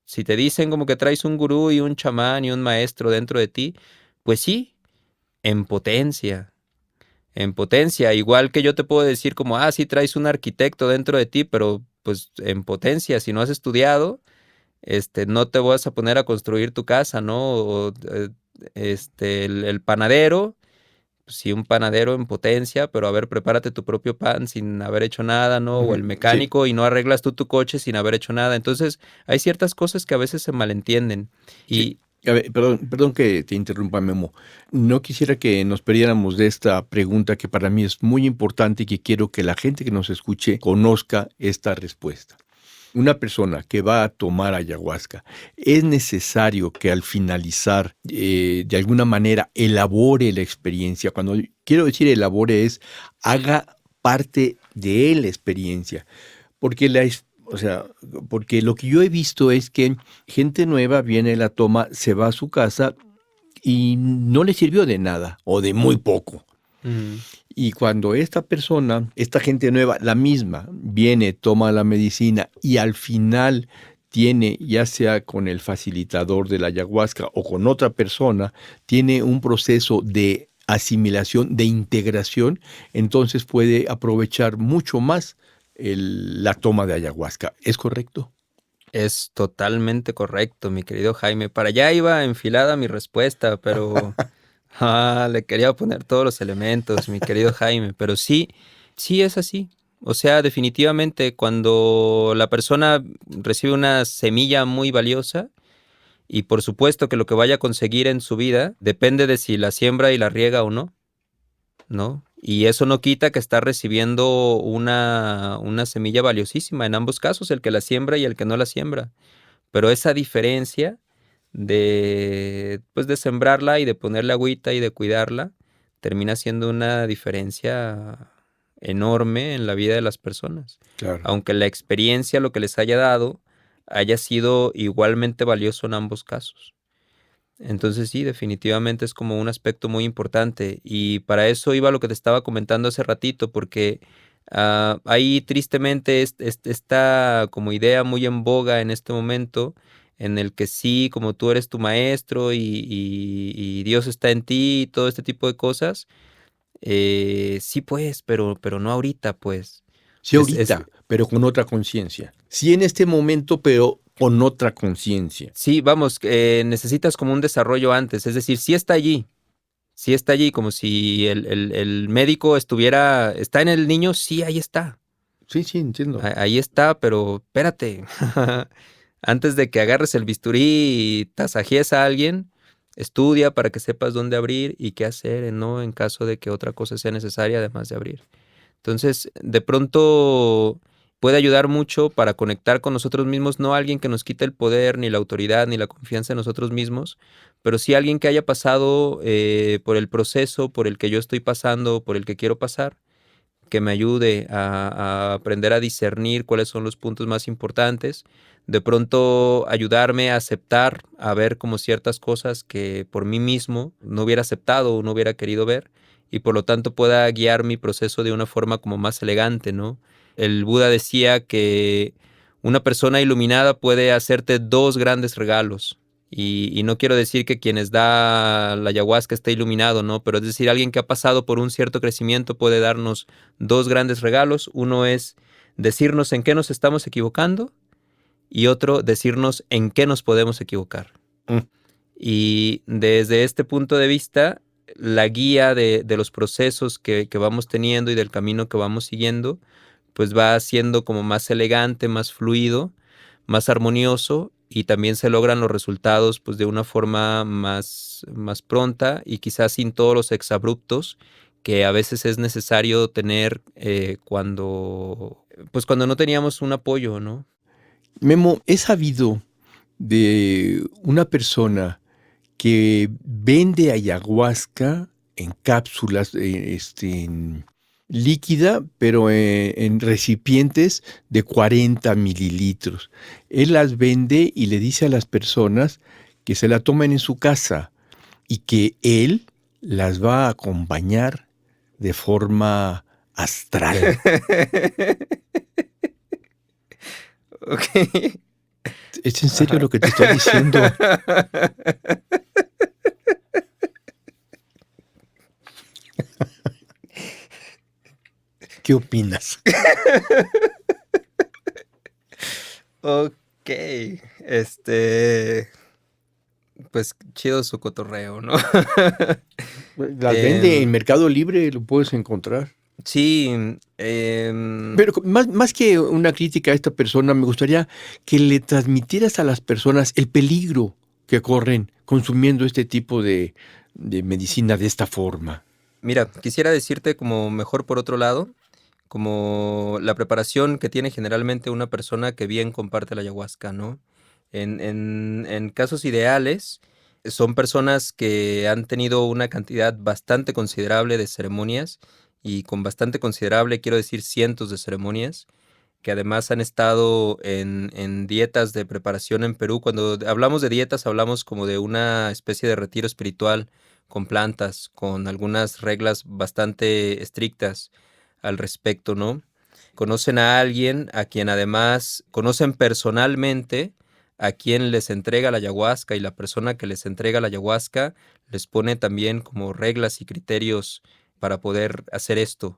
si te dicen como que traes un gurú y un chamán y un maestro dentro de ti, pues sí, en potencia. En potencia, igual que yo te puedo decir como, sí traes un arquitecto dentro de ti, pero pues en potencia, si no has estudiado, no te vas a poner a construir tu casa, ¿no? O, el panadero, pues sí, un panadero en potencia, pero a ver, prepárate tu propio pan sin haber hecho nada, ¿no? O el mecánico Sí. y no arreglas tú tu coche sin haber hecho nada. Entonces, hay ciertas cosas que a veces se malentienden. Sí. A ver, perdón que te interrumpa, Memo. No quisiera que nos perdiéramos de esta pregunta que para mí es muy importante y que quiero que la gente que nos escuche conozca esta respuesta. Una persona que va a tomar ayahuasca, ¿es necesario que al finalizar de alguna manera elabore la experiencia? Cuando quiero decir elabore es haga parte de la experiencia, porque porque lo que yo he visto es que gente nueva viene, la toma, se va a su casa y no le sirvió de nada o de muy poco. Mm. Y cuando esta persona, esta gente nueva, la misma, viene, toma la medicina y al final tiene, ya sea con el facilitador de la ayahuasca o con otra persona, tiene un proceso de asimilación, de integración, entonces puede aprovechar mucho más la toma de ayahuasca. ¿Es correcto? Es totalmente correcto, mi querido Jaime. Para allá iba enfilada mi respuesta, pero le quería poner todos los elementos, mi querido Jaime. Pero sí, sí es así. O sea, definitivamente cuando la persona recibe una semilla muy valiosa, y por supuesto que lo que vaya a conseguir en su vida depende de si la siembra y la riega o no, ¿no? Y eso no quita que está recibiendo una semilla valiosísima en ambos casos, el que la siembra y el que no la siembra. Pero esa diferencia de, pues, de sembrarla y de ponerle agüita y de cuidarla, termina siendo una diferencia enorme en la vida de las personas. Claro. Aunque la experiencia, lo que les haya dado, haya sido igualmente valioso en ambos casos. Entonces sí, definitivamente es como un aspecto muy importante. Y para eso iba lo que te estaba comentando hace ratito, porque ahí tristemente está como idea muy en boga en este momento, en el que sí, como tú eres tu maestro y Dios está en ti y todo este tipo de cosas. Sí, pues, pero no ahorita, pues. Sí, ahorita, pero con otra conciencia. Sí, en este momento, pero con otra conciencia. Sí, vamos, necesitas como un desarrollo antes, es decir, sí está allí, como si el médico está en el niño, sí, ahí está, Sí, sí, entiendo. ahí está, pero espérate, antes de que agarres el bisturí y tasajees a alguien, estudia para que sepas dónde abrir y qué hacer, ¿no? En caso de que otra cosa sea necesaria además de abrir. Entonces, de pronto puede ayudar mucho para conectar con nosotros mismos, no alguien que nos quite el poder, ni la autoridad, ni la confianza en nosotros mismos, pero sí alguien que haya pasado por el proceso por el que yo estoy pasando, por el que quiero pasar, que me ayude a aprender a discernir cuáles son los puntos más importantes, de pronto ayudarme a aceptar, a ver como ciertas cosas que por mí mismo no hubiera aceptado o no hubiera querido ver, y por lo tanto pueda guiar mi proceso de una forma como más elegante, ¿no? El Buda decía que una persona iluminada puede hacerte dos grandes regalos. Y no quiero decir que quienes da la ayahuasca esté iluminado, ¿no? Pero es decir, alguien que ha pasado por un cierto crecimiento puede darnos dos grandes regalos. Uno es decirnos en qué nos estamos equivocando y otro decirnos en qué nos podemos equivocar. Mm. Y desde este punto de vista, la guía de los procesos que vamos teniendo y del camino que vamos siguiendo, pues va siendo como más elegante, más fluido, más armonioso, y también se logran los resultados pues de una forma más pronta y quizás sin todos los exabruptos que a veces es necesario tener cuando no teníamos un apoyo, ¿no? Memo, he sabido de una persona que vende ayahuasca en cápsulas, líquida, pero en recipientes de 40 mililitros. Él las vende y le dice a las personas que se la tomen en su casa y que él las va a acompañar de forma astral. Ok. ¿Es en serio lo que te estoy diciendo? ¿Qué opinas? Ok, pues chido su cotorreo, ¿no? Las vende en Mercado Libre, lo puedes encontrar. Sí, Pero más que una crítica a esta persona, me gustaría que le transmitieras a las personas el peligro que corren consumiendo este tipo de medicina de esta forma. mira, quisiera decirte como mejor por otro lado, como la preparación que tiene generalmente una persona que bien comparte la ayahuasca, ¿no? En casos ideales, son personas que han tenido una cantidad bastante considerable de ceremonias, y con bastante considerable quiero decir cientos de ceremonias, que además han estado en dietas de preparación en Perú. Cuando hablamos de dietas, hablamos como de una especie de retiro espiritual, con plantas, con algunas reglas bastante estrictas al respecto, ¿no? Conocen a alguien a quien además conocen personalmente, a quien les entrega la ayahuasca, y la persona que les entrega la ayahuasca les pone también como reglas y criterios para poder hacer esto,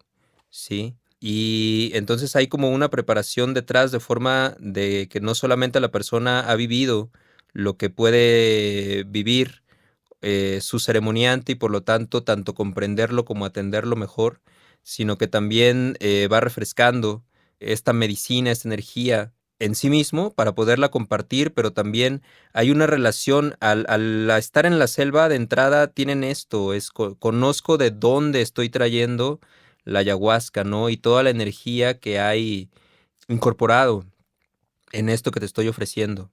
¿sí? Y entonces hay como una preparación detrás, de forma de que no solamente la persona ha vivido lo que puede vivir su ceremoniante, y por lo tanto comprenderlo como atenderlo mejor, sino que también va refrescando esta medicina, esta energía en sí mismo para poderla compartir, pero también hay una relación al estar en la selva. De entrada tienen esto, conozco de dónde estoy trayendo la ayahuasca, ¿no? Y toda la energía que hay incorporado en esto que te estoy ofreciendo,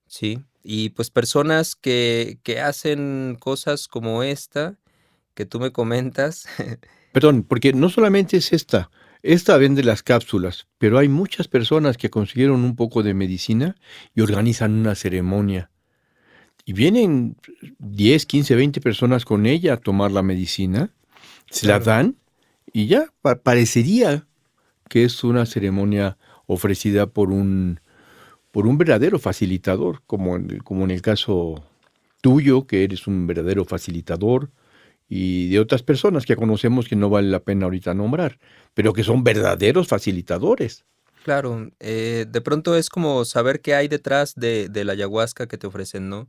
¿sí? Y pues personas que hacen cosas como esta que tú me comentas. Perdón, porque no solamente es esta vende las cápsulas, pero hay muchas personas que consiguieron un poco de medicina y organizan una ceremonia. Y vienen 10, 15, 20 personas con ella a tomar la medicina, se la Claro. dan y ya parecería que es una ceremonia ofrecida por un verdadero facilitador, como en el caso tuyo, que eres un verdadero facilitador, y de otras personas que conocemos que no vale la pena ahorita nombrar, pero que son verdaderos facilitadores. Claro, de pronto es como saber qué hay detrás de la ayahuasca que te ofrecen, ¿no?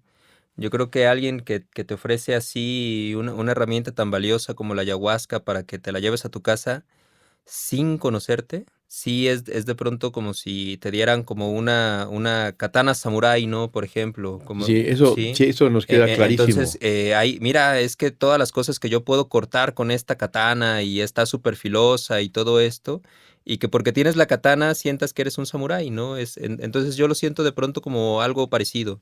Yo creo que alguien que te ofrece así una herramienta tan valiosa como la ayahuasca para que te la lleves a tu casa sin conocerte, sí es de pronto como si te dieran como una katana samurái, ¿no? Por ejemplo, como, sí. Sí, eso nos queda Entonces, clarísimo. mira, es que todas las cosas que yo puedo cortar con esta katana y está súper filosa y todo esto, y que porque tienes la katana sientas que eres un samurái, ¿no? Entonces yo lo siento de pronto como algo parecido,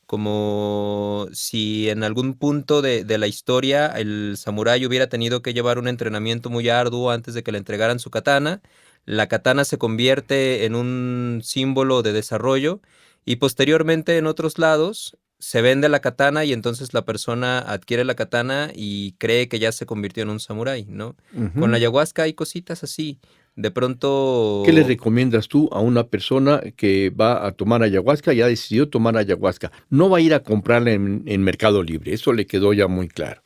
como si en algún punto de la historia el samurái hubiera tenido que llevar un entrenamiento muy arduo antes de que le entregaran su katana. La katana se convierte en un símbolo de desarrollo, y posteriormente en otros lados se vende la katana, y entonces la persona adquiere la katana y cree que ya se convirtió en un samurái, ¿no? Con la Ujú. ayahuasca hay cositas así. De ¿Qué le pronto, recomiendas tú a una persona que va a tomar ayahuasca, ya decidió tomar ayahuasca? No va a ir a comprarla en Mercado Libre, eso le quedó ya muy claro.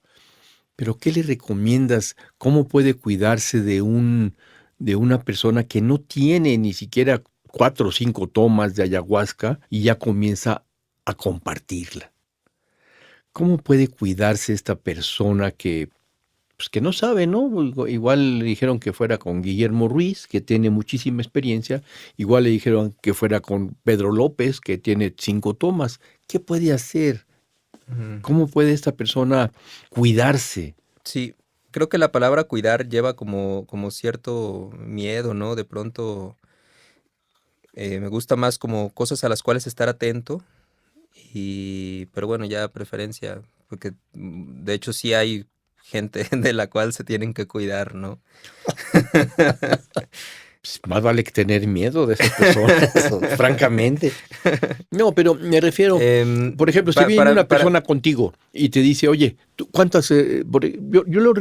Pero ¿qué le recomiendas? ¿Cómo puede cuidarse de una persona que no tiene ni siquiera 4 o 5 tomas de ayahuasca y ya comienza a compartirla? ¿Cómo puede cuidarse esta persona que, pues, que no sabe, ¿no? Igual le dijeron que fuera con Guillermo Ruiz, que tiene muchísima experiencia, igual le dijeron que fuera con Pedro López, que tiene 5 tomas. ¿Qué puede hacer? ujú, ¿Cómo puede esta persona cuidarse? sí, creo que la palabra cuidar lleva como cierto miedo, ¿no? De pronto me gusta más como cosas a las cuales estar atento, pero bueno, ya preferencia, porque de hecho sí hay gente de la cual se tienen que cuidar, ¿no? Pues, más vale que tener miedo de esas personas, francamente. No, pero me refiero, por ejemplo, si viene una Para, persona contigo y te dice, oye, ¿cuántas? Yo lo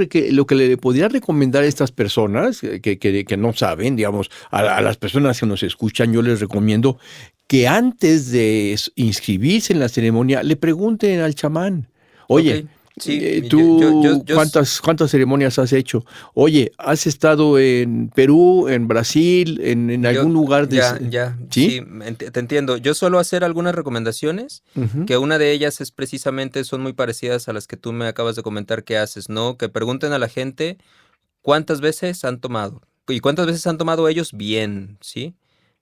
que le podría recomendar a estas personas que no saben, digamos, a las personas que nos escuchan, yo les recomiendo que antes de inscribirse en la ceremonia le pregunten al chamán, ok, oye, sí, ¿tú cuántas ceremonias has hecho? Oye, ¿has estado en Perú, en Brasil, en algún lugar de... ya, ¿Sí? sí, te entiendo. Yo suelo hacer algunas recomendaciones, Ujú. que una de ellas es precisamente, son muy parecidas a las que tú me acabas de comentar que haces, ¿no? Que pregunten a la gente cuántas veces han tomado y cuántas veces han tomado ellos bien, ¿sí?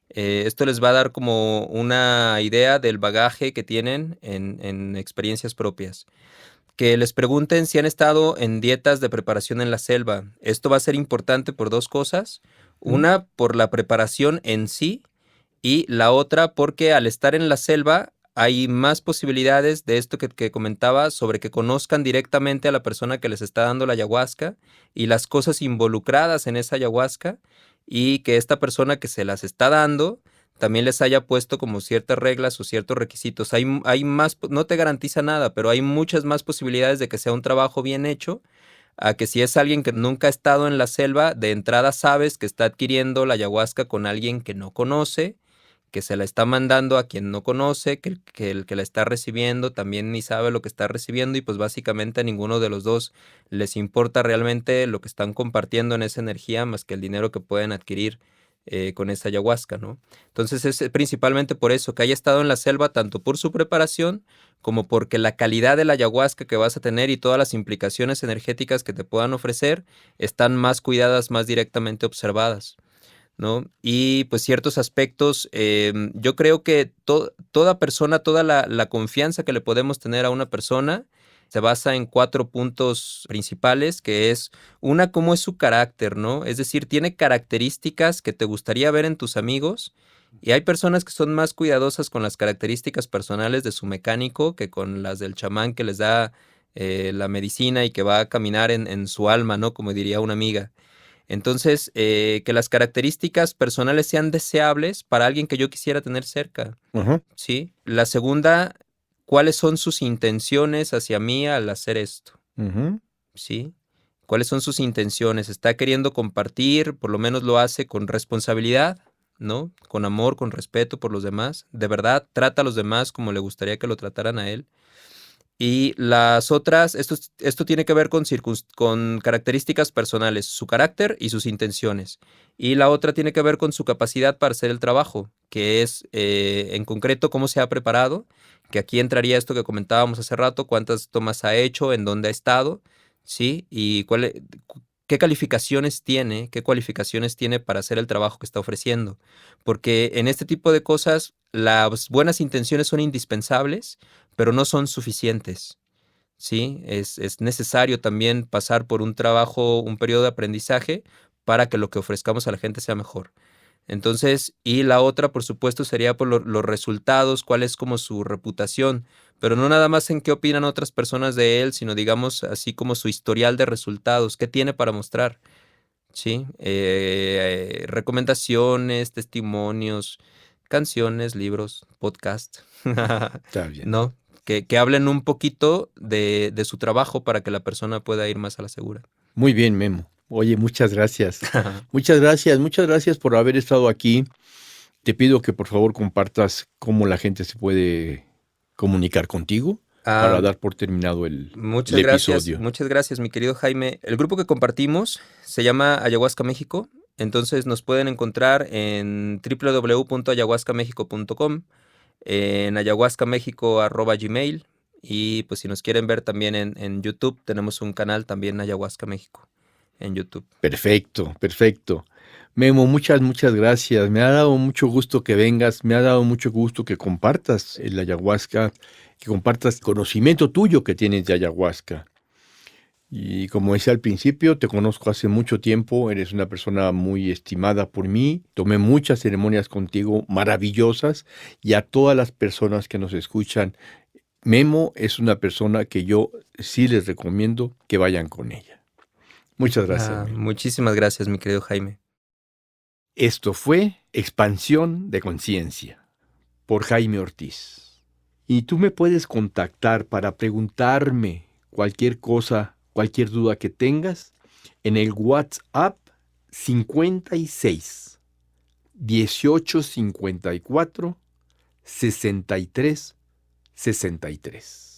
Esto les va a dar como una idea del bagaje que tienen en experiencias propias. Que les pregunten si han estado en dietas de preparación en la selva. Esto va a ser importante por dos cosas. Mm. Una, por la preparación en sí, y la otra, porque al estar en la selva hay más posibilidades de esto que comentaba, sobre que conozcan directamente a la persona que les está dando la ayahuasca y las cosas involucradas en esa ayahuasca, y que esta persona que se las está dando también les haya puesto como ciertas reglas o ciertos requisitos. Hay más, no te garantiza nada, pero hay muchas más posibilidades de que sea un trabajo bien hecho, a que si es alguien que nunca ha estado en la selva, de entrada sabes que está adquiriendo la ayahuasca con alguien que no conoce, que se la está mandando a quien no conoce, que el que la está recibiendo también ni sabe lo que está recibiendo, y pues básicamente a ninguno de los dos les importa realmente lo que están compartiendo en esa energía más que el dinero que pueden adquirir con esa ayahuasca, ¿no? Entonces es principalmente por eso, que haya estado en la selva, tanto por su preparación como porque la calidad de la ayahuasca que vas a tener y todas las implicaciones energéticas que te puedan ofrecer están más cuidadas, más directamente observadas, ¿no? Y pues ciertos aspectos, yo creo que toda persona, toda la confianza que le podemos tener a una persona se basa en 4 puntos principales, que es una, cómo es su carácter, ¿no? Es decir, tiene características que te gustaría ver en tus amigos, y hay personas que son más cuidadosas con las características personales de su mecánico que con las del chamán que les da la medicina y que va a caminar en su alma, ¿no? Como diría una amiga. Entonces, que las características personales sean deseables para alguien que yo quisiera tener cerca, Ajá. ¿sí? La segunda, ¿cuáles son sus intenciones hacia mí al hacer esto? Ujú. ¿Sí? ¿Cuáles son sus intenciones? ¿Está queriendo compartir? Por lo menos lo hace con responsabilidad, ¿no? Con amor, con respeto por los demás. De verdad, trata a los demás como le gustaría que lo trataran a él. Y las otras, esto tiene que ver con características personales, su carácter y sus intenciones. Y la otra tiene que ver con su capacidad para hacer el trabajo, que es en concreto cómo se ha preparado, que aquí entraría esto que comentábamos hace rato, cuántas tomas ha hecho, en dónde ha estado, ¿sí? Y qué calificaciones tiene, qué cualificaciones tiene para hacer el trabajo que está ofreciendo. Porque en este tipo de cosas, las buenas intenciones son indispensables, pero no son suficientes, ¿sí? Es necesario también pasar por un trabajo, un periodo de aprendizaje para que lo que ofrezcamos a la gente sea mejor. Entonces, y la otra, por supuesto, sería por los resultados, cuál es como su reputación, pero no nada más en qué opinan otras personas de él, sino digamos así como su historial de resultados, qué tiene para mostrar, ¿sí? Recomendaciones, testimonios, canciones, libros, podcast, Está bien. ¿no? Que hablen un poquito de su trabajo para que la persona pueda ir más a la segura. Muy bien, Memo. Oye, muchas gracias. Muchas gracias por haber estado aquí. Te pido que por favor compartas cómo la gente se puede comunicar contigo para Ah, dar por terminado el episodio. muchas gracias, mi querido Jaime. El grupo que compartimos se llama Ayahuasca México, entonces nos pueden encontrar en www.ayahuascamexico.com, en ayahuascamexico@gmail, y pues si nos quieren ver también en YouTube, tenemos un canal también Ayahuasca México en YouTube. Perfecto, perfecto. Memo, muchas gracias. Me ha dado mucho gusto que vengas, me ha dado mucho gusto que compartas el ayahuasca, que compartas conocimiento tuyo que tienes de ayahuasca. Y como decía al principio, te conozco hace mucho tiempo, eres una persona muy estimada por mí, tomé muchas ceremonias contigo maravillosas, y a todas las personas que nos escuchan, Memo es una persona que yo sí les recomiendo que vayan con ella. Muchas gracias, Memo. Muchísimas gracias, mi querido Jaime. Esto fue Expansión de Conciencia por Jaime Ortiz. Y tú me puedes contactar para preguntarme cualquier cosa, cualquier duda que tengas en el WhatsApp 56 1854 63 63.